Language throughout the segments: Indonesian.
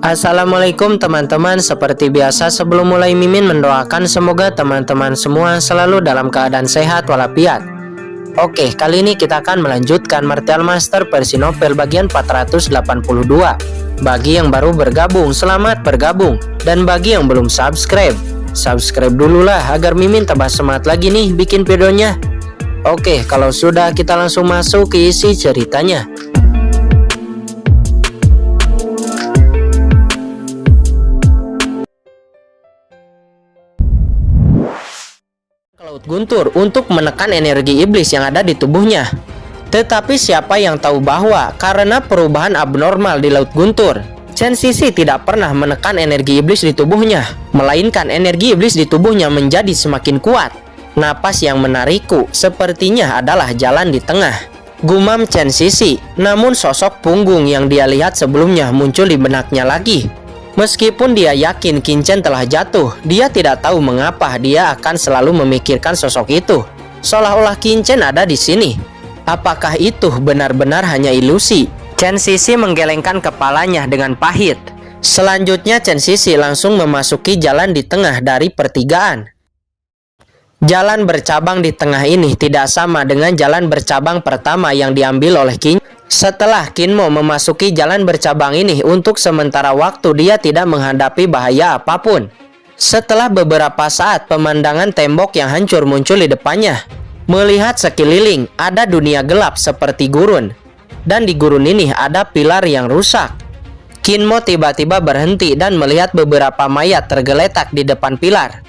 Assalamualaikum teman-teman. Seperti biasa sebelum mulai Mimin mendoakan semoga teman-teman semua selalu dalam keadaan sehat walafiat. Oke, kali ini kita akan melanjutkan Martial Master versi novel bagian 482. Bagi yang baru bergabung, selamat bergabung. Dan bagi yang belum subscribe, subscribe dululah agar Mimin tambah semangat lagi nih bikin videonya. Oke, kalau sudah kita langsung masuk ke isi ceritanya. Laut Guntur untuk menekan energi iblis yang ada di tubuhnya. Tetapi siapa yang tahu bahwa karena perubahan abnormal di Laut Guntur, Chen Sisi tidak pernah menekan energi iblis di tubuhnya, melainkan energi iblis di tubuhnya menjadi semakin kuat. Napas yang menarikku sepertinya adalah jalan di tengah, gumam Chen Sisi. Namun sosok punggung yang dia lihat sebelumnya muncul di benaknya lagi. Meskipun dia yakin Qin Chen telah jatuh, dia tidak tahu mengapa dia akan selalu memikirkan sosok itu. Seolah-olah Qin Chen ada di sini. Apakah itu benar-benar hanya ilusi? Chen Sisi menggelengkan kepalanya dengan pahit. Selanjutnya Chen Sisi langsung memasuki jalan di tengah dari pertigaan. Jalan bercabang di tengah ini tidak sama dengan jalan bercabang pertama yang diambil oleh Qin. Setelah Qin Mo memasuki jalan bercabang ini, untuk sementara waktu dia tidak menghadapi bahaya apapun. Setelah beberapa saat, pemandangan tembok yang hancur muncul di depannya. Melihat sekeliling, ada dunia gelap seperti gurun. Dan di gurun ini ada pilar yang rusak. Qin Mo tiba-tiba berhenti dan melihat beberapa mayat tergeletak di depan pilar.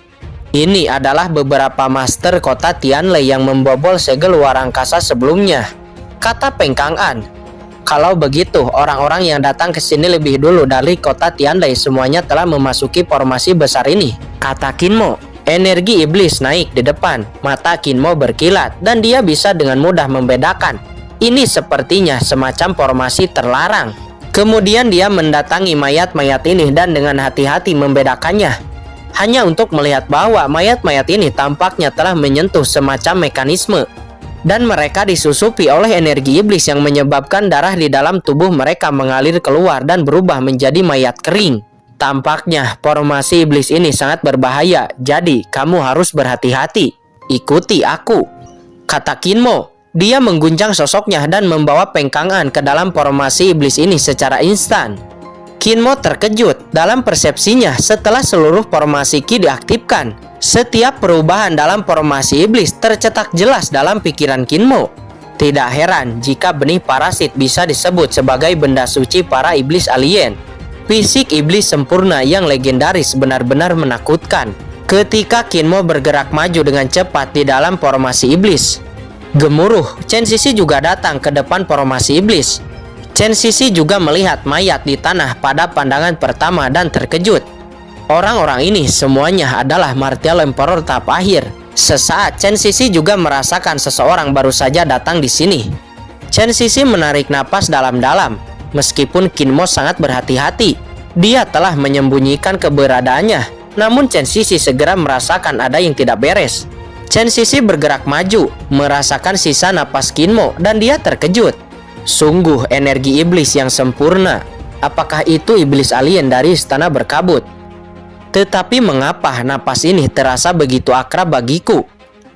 Ini adalah beberapa master kota Tianlei yang membobol segel luar angkasa sebelumnya, kata Peng Kang'an. Kalau begitu, orang-orang yang datang ke sini lebih dulu dari kota Tianlei semuanya telah memasuki formasi besar ini, kata Qin Mo. Energi iblis naik di depan, mata Qin Mo berkilat dan dia bisa dengan mudah membedakan. Ini sepertinya semacam formasi terlarang. Kemudian dia mendatangi mayat-mayat ini dan dengan hati-hati membedakannya. Hanya untuk melihat bahwa mayat-mayat ini tampaknya telah menyentuh semacam mekanisme. Dan mereka disusupi oleh energi iblis yang menyebabkan darah di dalam tubuh mereka mengalir keluar dan berubah menjadi mayat kering. Tampaknya formasi iblis ini sangat berbahaya, jadi kamu harus berhati-hati. Ikuti aku, kata Qin Mo. Dia mengguncang sosoknya dan membawa Peng Kang'an ke dalam formasi iblis ini secara instan. Qin Mo terkejut dalam persepsinya setelah seluruh formasi Qi diaktifkan. Setiap perubahan dalam formasi iblis tercetak jelas dalam pikiran Qin Mo. Tidak heran jika benih parasit bisa disebut sebagai benda suci para iblis alien. Fisik iblis sempurna yang legendaris benar-benar menakutkan. Ketika Qin Mo bergerak maju dengan cepat di dalam formasi iblis, gemuruh, Chen Sisi juga datang ke depan formasi iblis. Chen Sisi juga melihat mayat di tanah pada pandangan pertama dan terkejut. Orang-orang ini semuanya adalah Martial Emperor tahap akhir. Sesaat Chen Sisi juga merasakan seseorang baru saja datang di sini. Chen Sisi menarik napas dalam-dalam. Meskipun Qin Mo sangat berhati-hati, dia telah menyembunyikan keberadaannya. Namun Chen Sisi segera merasakan ada yang tidak beres. Chen Sisi bergerak maju, merasakan sisa napas Qin Mo dan dia terkejut. Sungguh energi iblis yang sempurna. Apakah itu iblis alien dari istana berkabut? Tetapi mengapa napas ini terasa begitu akrab bagiku?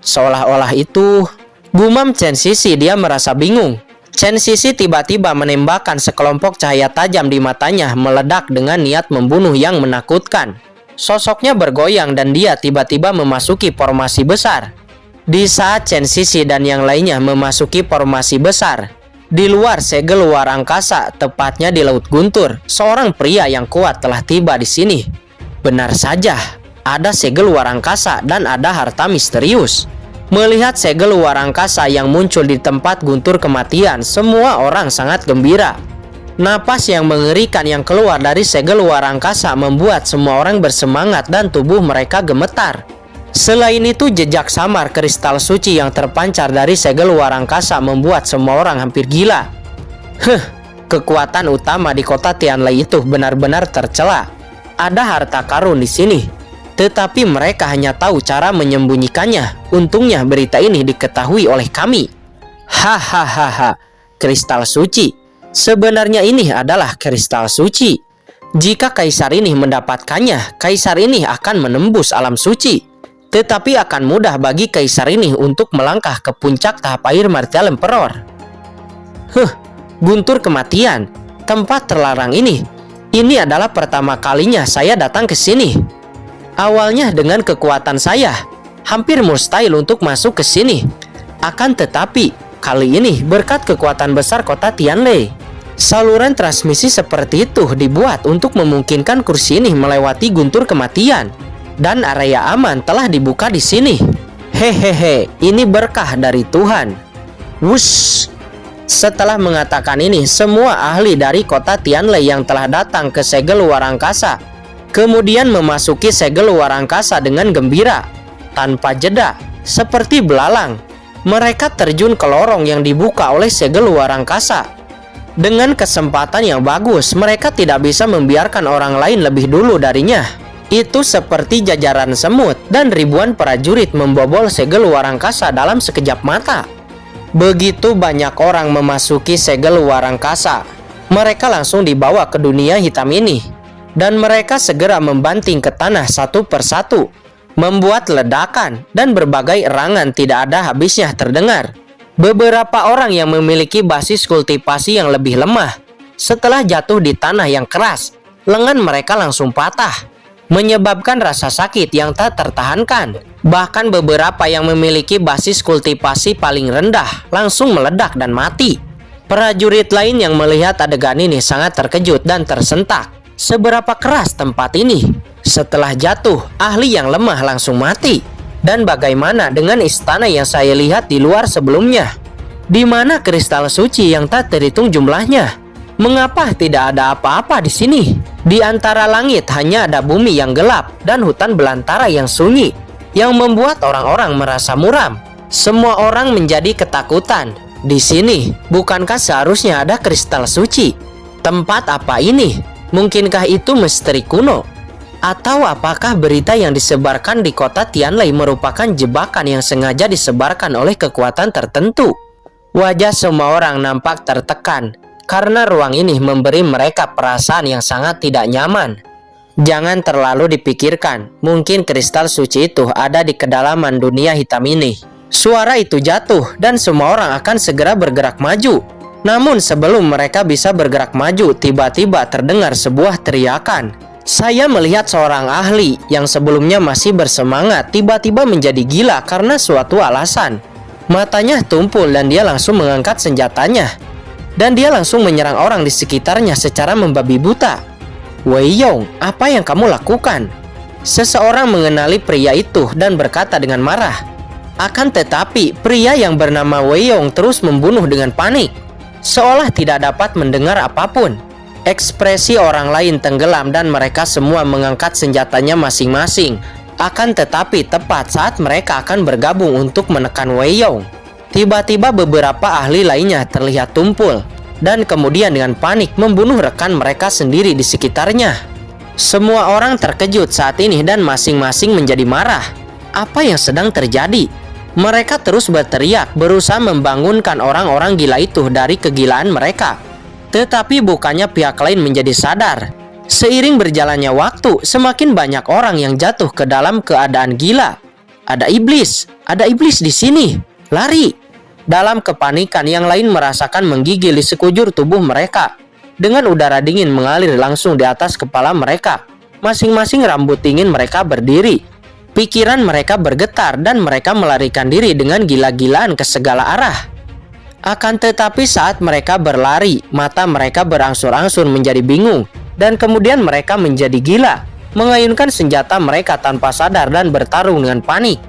Seolah-olah itu... Gumam Chen Sisi, dia merasa bingung. Chen Sisi tiba-tiba menembakkan sekelompok cahaya tajam di matanya, meledak dengan niat membunuh yang menakutkan. Sosoknya bergoyang dan dia tiba-tiba memasuki formasi besar. Di saat Chen Sisi dan yang lainnya memasuki formasi besar, di luar segel luar angkasa, tepatnya di Laut Guntur, seorang pria yang kuat telah tiba di sini. Benar saja, ada segel luar angkasa dan ada harta misterius. Melihat segel luar angkasa yang muncul di tempat guntur kematian, semua orang sangat gembira. Napas yang mengerikan yang keluar dari segel luar angkasa membuat semua orang bersemangat dan tubuh mereka gemetar. Selain itu, jejak samar kristal suci yang terpancar dari segel luar angkasa membuat semua orang hampir gila. Kekuatan utama di kota Tianlei itu benar-benar tercela. Ada harta karun di sini, tetapi mereka hanya tahu cara menyembunyikannya. Untungnya berita ini diketahui oleh kami. Hahaha, kristal suci. Sebenarnya ini adalah kristal suci. Jika kaisar ini mendapatkannya, kaisar ini akan menembus alam suci. Tetapi akan mudah bagi kaisar ini untuk melangkah ke puncak tahap air Martial Emperor. Guntur kematian, tempat terlarang ini. Ini adalah pertama kalinya saya datang ke sini. Awalnya dengan kekuatan saya, hampir mustahil untuk masuk ke sini. Akan tetapi, kali ini berkat kekuatan besar kota Tianlei, saluran transmisi seperti itu dibuat untuk memungkinkan kursi ini melewati guntur kematian. Dan area aman telah dibuka di sini. Hehehe, ini berkah dari Tuhan. Wush. Setelah mengatakan ini, semua ahli dari kota Tianlei yang telah datang ke segel luar angkasa kemudian memasuki segel luar angkasa dengan gembira, tanpa jeda, seperti belalang. Mereka terjun ke lorong yang dibuka oleh segel luar angkasa. Dengan kesempatan yang bagus, mereka tidak bisa membiarkan orang lain lebih dulu darinya. Itu seperti jajaran semut dan ribuan prajurit membobol segel luar angkasa dalam sekejap mata. Begitu banyak orang memasuki segel luar angkasa, mereka langsung dibawa ke dunia hitam ini. Dan mereka segera membanting ke tanah satu persatu, membuat ledakan dan berbagai erangan tidak ada habisnya terdengar. Beberapa orang yang memiliki basis kultivasi yang lebih lemah, setelah jatuh di tanah yang keras, lengan mereka langsung patah, menyebabkan rasa sakit yang tak tertahankan. Bahkan beberapa yang memiliki basis kultivasi paling rendah langsung meledak dan mati. Prajurit lain yang melihat adegan ini sangat terkejut dan tersentak. Seberapa keras tempat ini? Setelah jatuh, ahli yang lemah langsung mati. Dan bagaimana dengan istana yang saya lihat di luar sebelumnya? Di mana kristal suci yang tak terhitung jumlahnya? Mengapa tidak ada apa-apa di sini? Di antara langit hanya ada bumi yang gelap dan hutan belantara yang sunyi, yang membuat orang-orang merasa muram. Semua orang menjadi ketakutan. Di sini, bukankah seharusnya ada kristal suci? Tempat apa ini? Mungkinkah itu misteri kuno? Atau apakah berita yang disebarkan di kota Tianlei merupakan jebakan yang sengaja disebarkan oleh kekuatan tertentu? Wajah semua orang nampak tertekan, karena ruang ini memberi mereka perasaan yang sangat tidak nyaman. Jangan terlalu dipikirkan, mungkin kristal suci itu ada di kedalaman dunia hitam ini. Suara itu jatuh dan semua orang akan segera bergerak maju. Namun sebelum mereka bisa bergerak maju, tiba-tiba terdengar sebuah teriakan. Saya melihat seorang ahli yang sebelumnya masih bersemangat tiba-tiba menjadi gila karena suatu alasan. Matanya tumpul dan dia langsung mengangkat senjatanya. Dan dia langsung menyerang orang di sekitarnya secara membabi buta. Wei Yong, apa yang kamu lakukan? Seseorang mengenali pria itu dan berkata dengan marah. Akan tetapi, pria yang bernama Wei Yong terus membunuh dengan panik, seolah tidak dapat mendengar apapun. Ekspresi orang lain tenggelam dan mereka semua mengangkat senjatanya masing-masing. Akan tetapi tepat saat mereka akan bergabung untuk menekan Wei Yong, tiba-tiba beberapa ahli lainnya terlihat tumpul dan kemudian dengan panik membunuh rekan mereka sendiri di sekitarnya. Semua orang terkejut saat ini dan masing-masing menjadi marah. Apa yang sedang terjadi? Mereka terus berteriak, berusaha membangunkan orang-orang gila itu dari kegilaan mereka. Tetapi bukannya pihak lain menjadi sadar. Seiring berjalannya waktu, semakin banyak orang yang jatuh ke dalam keadaan gila. Ada iblis di sini. Lari! Dalam kepanikan, yang lain merasakan menggigil di sekujur tubuh mereka. Dengan udara dingin mengalir langsung di atas kepala mereka. Masing-masing rambut dingin mereka berdiri. Pikiran mereka bergetar dan mereka melarikan diri dengan gila-gilaan ke segala arah. Akan tetapi saat mereka berlari, mata mereka berangsur-angsur menjadi bingung. Dan kemudian mereka menjadi gila, mengayunkan senjata mereka tanpa sadar dan bertarung dengan panik.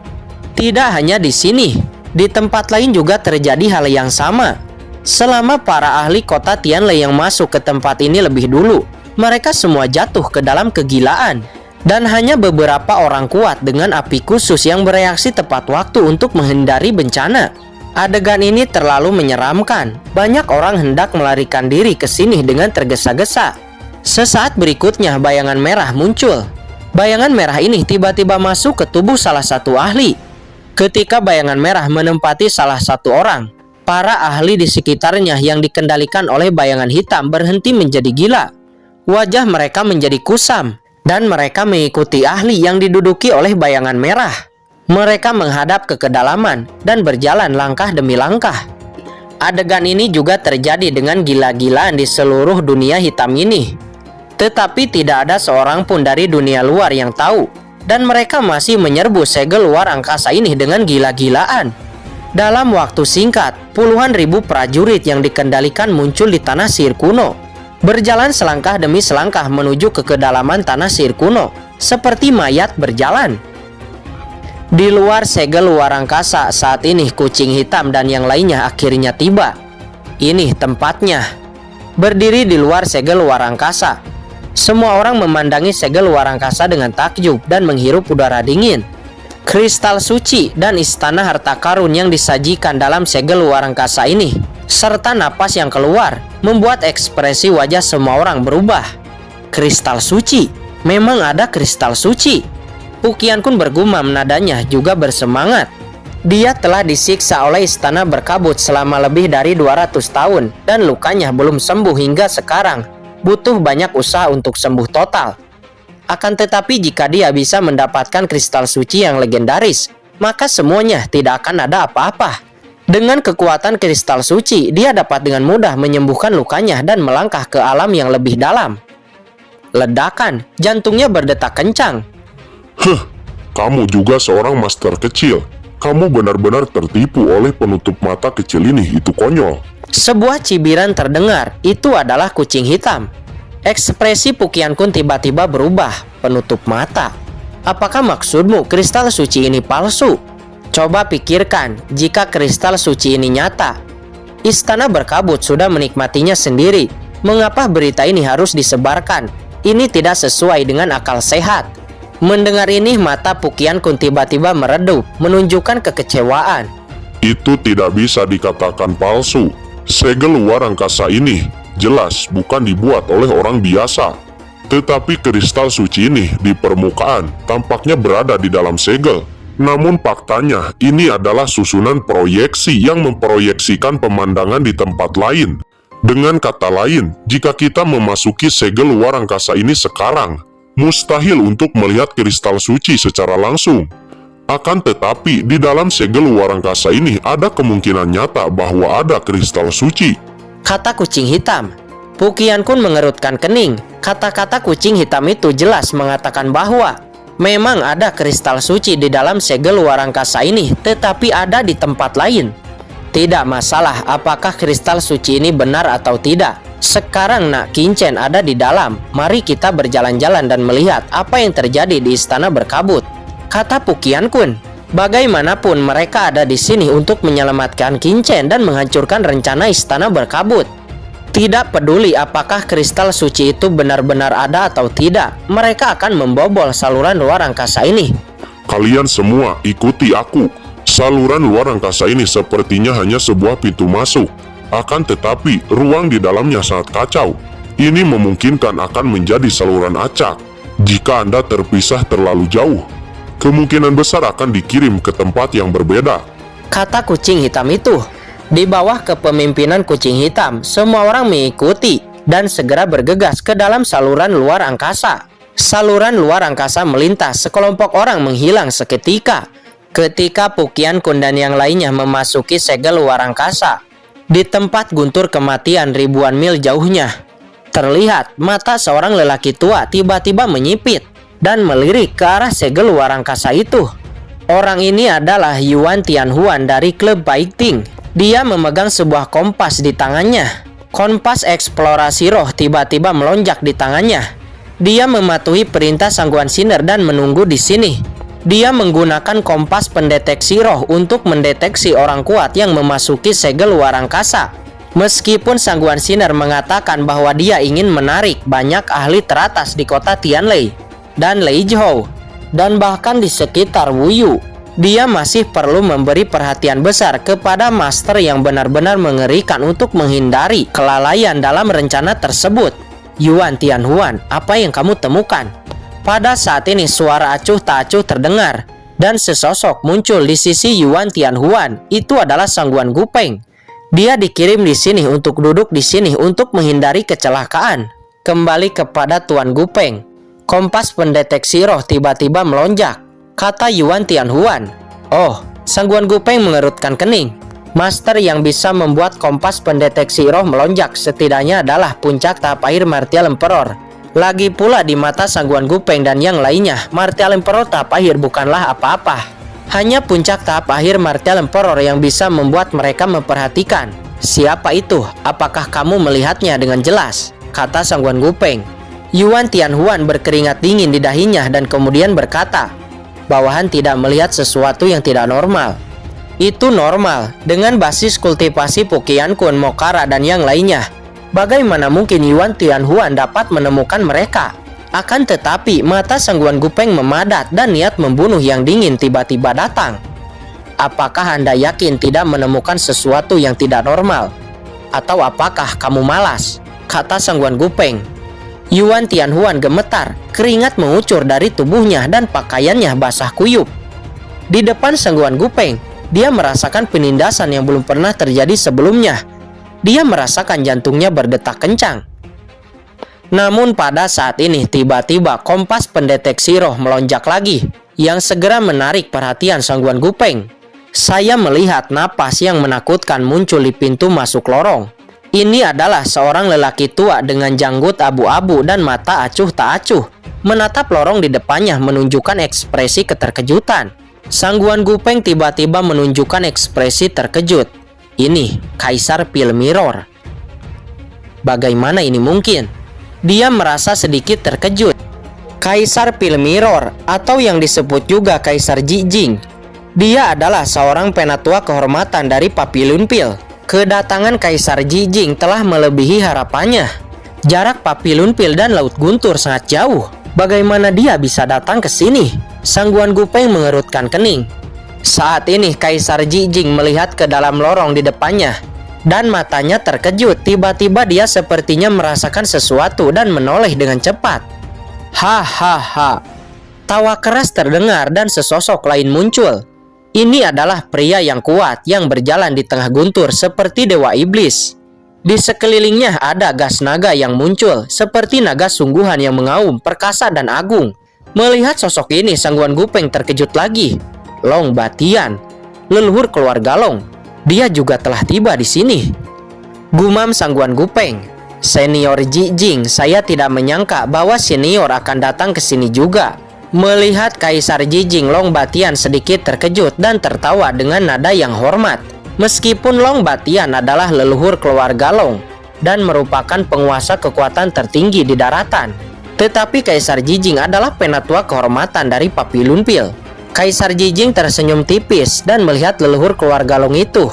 Tidak hanya di sini, di tempat lain juga terjadi hal yang sama. Selama para ahli kota Tianlei yang masuk ke tempat ini lebih dulu, mereka semua jatuh ke dalam kegilaan. Dan hanya beberapa orang kuat dengan api khusus yang bereaksi tepat waktu untuk menghindari bencana. Adegan ini terlalu menyeramkan. Banyak orang hendak melarikan diri ke sini dengan tergesa-gesa. Sesaat berikutnya bayangan merah muncul. Bayangan merah ini tiba-tiba masuk ke tubuh salah satu ahli. Ketika bayangan merah menempati salah satu orang, para ahli di sekitarnya yang dikendalikan oleh bayangan hitam berhenti menjadi gila. Wajah mereka menjadi kusam, dan mereka mengikuti ahli yang diduduki oleh bayangan merah. Mereka menghadap ke kedalaman dan berjalan langkah demi langkah. Adegan ini juga terjadi dengan gila-gilaan di seluruh dunia hitam ini. Tetapi tidak ada seorang pun dari dunia luar yang tahu, dan mereka masih menyerbu segel luar angkasa ini dengan gila-gilaan. Dalam waktu singkat, puluhan ribu prajurit yang dikendalikan muncul di tanah sihir kuno, berjalan selangkah demi selangkah menuju ke kedalaman tanah sihir kuno, seperti mayat berjalan. Di luar segel luar angkasa saat ini kucing hitam dan yang lainnya akhirnya tiba. Ini tempatnya. Berdiri di luar segel luar angkasa, semua orang memandangi segel luar angkasa dengan takjub dan menghirup udara dingin. Kristal suci dan istana harta karun yang disajikan dalam segel luar angkasa ini, serta napas yang keluar, membuat ekspresi wajah semua orang berubah. Kristal suci, memang ada kristal suci. Pukian Kun bergumam, nadanya juga bersemangat. Dia telah disiksa oleh istana berkabut selama lebih dari 200 tahun dan lukanya belum sembuh hingga sekarang. Butuh banyak usaha untuk sembuh total. Akan tetapi jika dia bisa mendapatkan kristal suci yang legendaris, maka semuanya tidak akan ada apa-apa. Dengan kekuatan kristal suci, dia dapat dengan mudah menyembuhkan lukanya dan melangkah ke alam yang lebih dalam. Ledakan, jantungnya berdetak kencang. Kamu juga seorang master kecil. Kamu benar-benar tertipu oleh penutup mata kecil ini, itu konyol. Sebuah cibiran terdengar, itu adalah kucing hitam. Ekspresi Pukian Kun tiba-tiba berubah, penutup mata. Apakah maksudmu kristal suci ini palsu? Coba pikirkan, jika kristal suci ini nyata. Istana berkabut sudah menikmatinya sendiri. Mengapa berita ini harus disebarkan? Ini tidak sesuai dengan akal sehat. Mendengar ini, mata Pukian Kun tiba-tiba meredup, menunjukkan kekecewaan. Itu tidak bisa dikatakan palsu. Segel luar angkasa ini jelas bukan dibuat oleh orang biasa. Tetapi kristal suci ini di permukaan tampaknya berada di dalam segel. Namun faktanya ini adalah susunan proyeksi yang memproyeksikan pemandangan di tempat lain. Dengan kata lain, jika kita memasuki segel luar angkasa ini sekarang, mustahil untuk melihat kristal suci secara langsung. Akan tetapi di dalam segel luar angkasa ini ada kemungkinan nyata bahwa ada kristal suci, kata kucing hitam. Pukian Kun mengerutkan kening. Kata-kata kucing hitam itu jelas mengatakan bahwa memang ada kristal suci di dalam segel luar angkasa ini, tetapi ada di tempat lain. Tidak masalah apakah kristal suci ini benar atau tidak. Sekarang Nak Kincen ada di dalam. Mari kita berjalan-jalan dan melihat apa yang terjadi di istana berkabut, kata Pukian Kun. Bagaimanapun mereka ada di sini untuk menyelamatkan Kincen dan menghancurkan rencana istana berkabut. Tidak peduli apakah kristal suci itu benar-benar ada atau tidak, mereka akan membobol saluran luar angkasa ini. Kalian semua ikuti aku. Saluran luar angkasa ini sepertinya hanya sebuah pintu masuk. Akan tetapi ruang di dalamnya sangat kacau. Ini memungkinkan akan menjadi saluran acak. Jika Anda terpisah terlalu jauh, kemungkinan besar akan dikirim ke tempat yang berbeda, kata kucing hitam itu. Di bawah kepemimpinan kucing hitam, semua orang mengikuti dan segera bergegas ke dalam saluran luar angkasa. Saluran luar angkasa melintas, sekelompok orang menghilang seketika. Ketika Pukian Kun dan yang lainnya memasuki segel luar angkasa, di tempat guntur kematian ribuan mil jauhnya, terlihat mata seorang lelaki tua tiba-tiba menyipit dan melirik ke arah segel luar angkasa itu. Orang ini adalah Yuan Tianhuan dari klub Baikting. Dia memegang sebuah kompas di tangannya. Kompas eksplorasi roh tiba-tiba melonjak di tangannya. Dia mematuhi perintah Sangguan Sinar dan menunggu di sini. Dia menggunakan kompas pendeteksi roh untuk mendeteksi orang kuat yang memasuki segel luar angkasa. Meskipun Sangguan Sinar mengatakan bahwa dia ingin menarik banyak ahli teratas di kota Tianlei dan Leizhou, dan bahkan di sekitar Wuyu, dia masih perlu memberi perhatian besar kepada master yang benar-benar mengerikan untuk menghindari kelalaian dalam rencana tersebut. Yuan Tianhuan, apa yang kamu temukan? Pada saat ini suara acuh tak acuh terdengar, dan sesosok muncul di sisi Yuan Tianhuan. Itu adalah Sangguan Gupeng. Dia dikirim di sini untuk duduk di sini untuk menghindari kecelakaan. Kembali kepada Tuan Gupeng. Kompas pendeteksi roh tiba-tiba melonjak, kata Yuan Tianhuan. Oh, sang Tuan Gupeng mengerutkan kening. Master yang bisa membuat kompas pendeteksi roh melonjak setidaknya adalah puncak tahap akhir Martial Emperor. Lagi pula di mata sang Tuan Gupeng dan yang lainnya, Martial Emperor tahap akhir bukanlah apa-apa. Hanya puncak tahap akhir Martial Emperor yang bisa membuat mereka memperhatikan. Siapa itu? Apakah kamu melihatnya dengan jelas? Kata sang Tuan Gupeng. Yuan Tianhuan berkeringat dingin di dahinya dan kemudian berkata, bawahan tidak melihat sesuatu yang tidak normal. Itu normal, dengan basis kultivasi Pukian Kun, Mokara, dan yang lainnya. Bagaimana mungkin Yuan Tianhuan dapat menemukan mereka? Akan tetapi, mata sang Tuan Gupeng memadat dan niat membunuh yang dingin tiba-tiba datang. Apakah Anda yakin tidak menemukan sesuatu yang tidak normal? Atau apakah kamu malas? Kata sang Tuan Gupeng. Yuan Tianhuan gemetar, keringat mengucur dari tubuhnya dan pakaiannya basah kuyup. Di depan sang Tuan Gupeng, dia merasakan penindasan yang belum pernah terjadi sebelumnya. Dia merasakan jantungnya berdetak kencang. Namun pada saat ini tiba-tiba kompas pendeteksi roh melonjak lagi, yang segera menarik perhatian sang Tuan Gupeng. Saya melihat napas yang menakutkan muncul di pintu masuk lorong. Ini adalah seorang lelaki tua dengan janggut abu-abu dan mata acuh tak acuh. Menatap lorong di depannya menunjukkan ekspresi keterkejutan. Sang Tuan Gupeng tiba-tiba menunjukkan ekspresi terkejut. Ini Kaisar Pil Mirror. Bagaimana ini mungkin? Dia merasa sedikit terkejut. Kaisar Pil Mirror atau yang disebut juga Kaisar Jijing. Dia adalah seorang penatua kehormatan dari Papillon Pil. Kedatangan Kaisar Jijing telah melebihi harapannya. Jarak Papillon Pil dan Laut Guntur sangat jauh. Bagaimana dia bisa datang ke sini? Sang Tuan Gupeng mengerutkan kening. Saat ini Kaisar Jijing melihat ke dalam lorong di depannya dan matanya terkejut. Tiba-tiba dia sepertinya merasakan sesuatu dan menoleh dengan cepat. Hahaha. Tawa keras terdengar dan sesosok lain muncul. Ini adalah pria yang kuat yang berjalan di tengah guntur seperti dewa iblis. Di sekelilingnya ada gas naga yang muncul seperti naga sungguhan yang mengaum, perkasa dan agung. Melihat sosok ini, sang Tuan Gupeng terkejut lagi. Long Batian, leluhur keluarga Long. Dia juga telah tiba di sini. Gumam sang Tuan Gupeng. Senior Jijing, saya tidak menyangka bahwa senior akan datang ke sini juga. Melihat Kaisar Jijing, Long Batian sedikit terkejut dan tertawa dengan nada yang hormat. Meskipun Long Batian adalah leluhur keluarga Long dan merupakan penguasa kekuatan tertinggi di daratan, tetapi Kaisar Jijing adalah penatua kehormatan dari Papillon Pil. Kaisar Jijing tersenyum tipis dan melihat leluhur keluarga Long itu.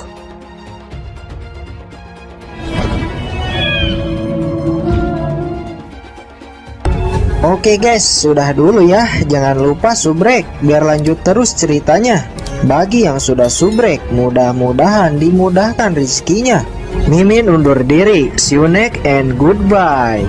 Oke guys, sudah dulu ya. Jangan lupa subrek biar lanjut terus ceritanya. Bagi yang sudah subrek, mudah-mudahan dimudahkan rezekinya. Mimin undur diri. See you next and goodbye.